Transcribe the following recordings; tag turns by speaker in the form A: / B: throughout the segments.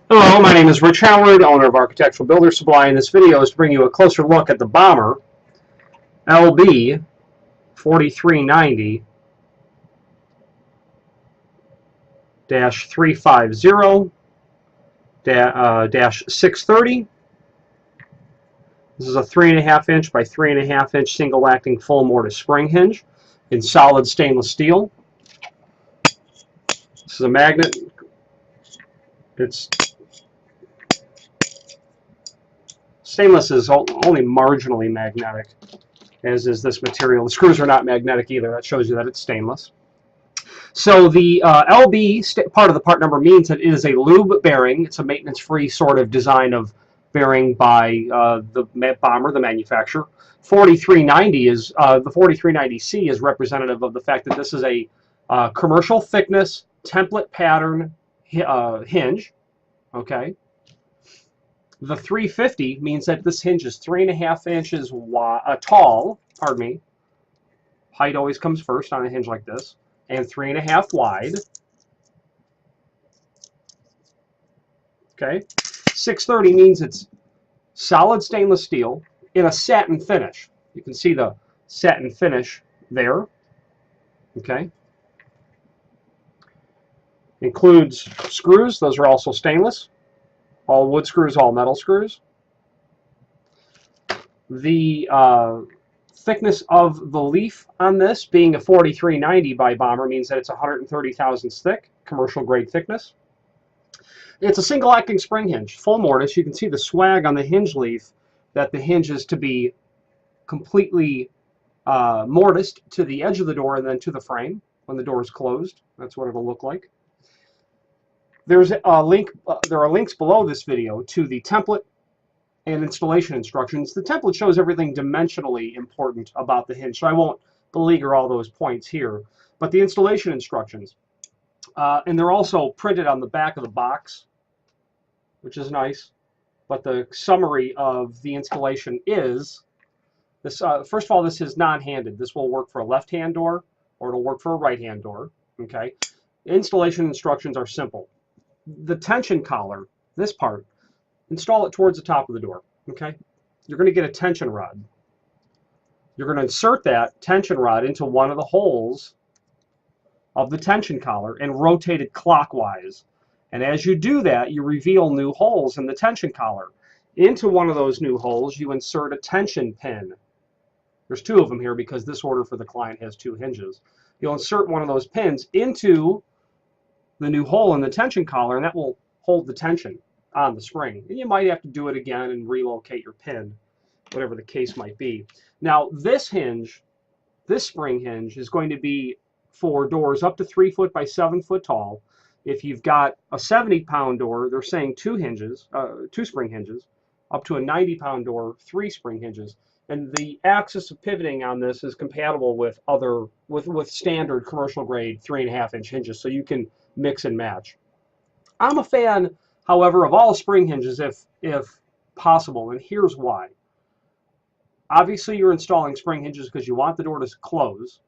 A: Hello, my name is Rich Howard, owner of Architectural Builder Supply, and this video is to bring you a closer look at the Bommer LB4390-350-630. This is a 3.5 inch by 3.5 inch single acting full mortise spring hinge in solid stainless steel. This is a magnet. It's stainless is only marginally magnetic, as is this material. The screws are not magnetic either. That shows you that it's stainless. So the LB part of the part number means that it is a lube bearing. It's a maintenance-free sort of design of bearing by the Bommer, the manufacturer. 4390 is the 4390C is representative of the fact that this is a commercial thickness template pattern hinge. Okay. The 350 means that this hinge is 3.5 inches tall. Pardon me. Height always comes first on a hinge like this, and 3.5 wide. Okay. 630 means it's solid stainless steel in a satin finish. You can see the satin finish there. Okay. Includes screws. Those are also stainless. All wood screws, all metal screws. The thickness of the leaf on this, being a 4390 by Bommer, means that it's 130 thousandths thick, commercial grade thickness. It's a single acting spring hinge, full mortise. You can see the swag on the hinge leaf that the hinge is to be completely mortised to the edge of the door and then to the frame when the door is closed. That's what it'll look like. There's a link. There are links below this video to the template and installation instructions. The template shows everything dimensionally important about the hinge, so I won't beleaguer all those points here. But the installation instructions, and they're also printed on the back of the box, which is nice. But the summary of the installation is this. First of all, this is non-handed. This will work for a left-hand door, or it'll work for a right-hand door. Okay. Installation instructions are simple. The tension collar, this part, install it towards the top of the door. Okay, you're going to get a tension rod. You're going to insert that tension rod into one of the holes of the tension collar and rotate it clockwise. And as you do that, you reveal new holes in the tension collar. Into one of those new holes, you insert a tension pin. There's two of them here because this order for the client has two hinges. You'll insert one of those pins into the new hole in the tension collar, and that will hold the tension on the spring. And you might have to do it again and relocate your pin, whatever the case might be. Now, this hinge, this spring hinge, is going to be for doors up to 3 foot by 7 foot tall. If you've got a 70-pound door, they're saying two spring hinges. Up to a 90-pound door, 3 spring hinges. And the axis of pivoting on this is compatible with standard commercial grade 3.5 inch hinges, so you can mix and match. I'm a fan, however, of all spring hinges if possible, and here's why. Obviously, you're installing spring hinges because you want the door to close,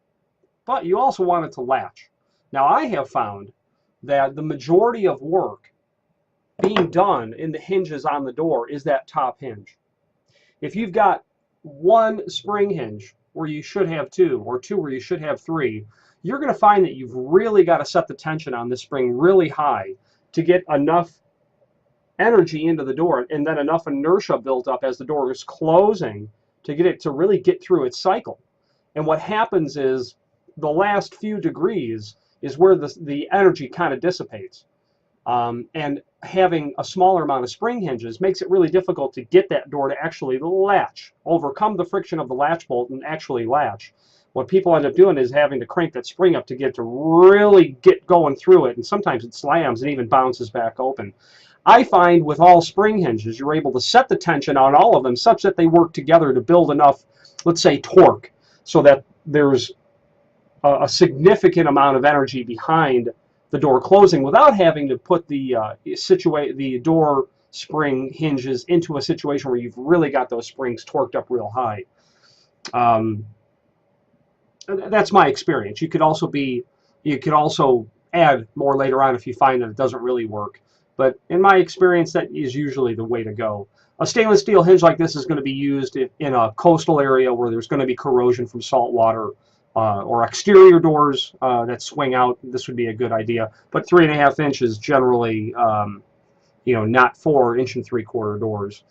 A: but you also want it to latch. Now, I have found that the majority of work being done in the hinges on the door is that top hinge. If you've got one spring hinge where you should have two, or two where you should have three, you're going to find that you've really got to set the tension on this spring really high to get enough energy into the door and then enough inertia built up as the door is closing to get it to really get through its cycle. And what happens is the last few degrees is where the energy kind of dissipates. And having a smaller amount of spring hinges makes it really difficult to get that door to actually latch, overcome the friction of the latch bolt and actually latch. What people end up doing is having to crank that spring up to get to really get going through it, and sometimes it slams and even bounces back open. I find with all spring hinges, you're able to set the tension on all of them such that they work together to build enough, let's say, torque, so that there's a significant amount of energy behind the door closing without having to put the door spring hinges into a situation where you've really got those springs torqued up real high. That's my experience. You could also add more later on if you find that it doesn't really work. but in my experience, that is usually the way to go. A stainless steel hinge like this is going to be used in a coastal area where there's going to be corrosion from salt water, or exterior doors that swing out. This would be a good idea. But 3.5 inches generally, not 4 1 3/4 doors.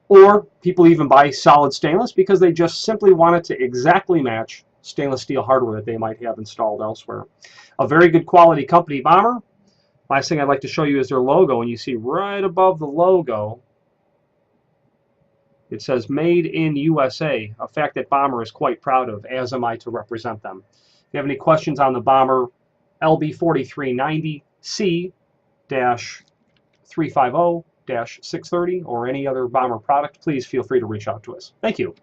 A: Or people even buy solid stainless because they just simply want it to exactly match stainless steel hardware that they might have installed elsewhere. A very good quality company, Bommer. Last thing I'd like to show you is their logo, and you see right above the logo it says Made in USA, a fact that Bommer is quite proud of, as am I to represent them. If you have any questions on the Bommer LB4390C-350-630 or any other Bommer product, please feel free to reach out to us. Thank you.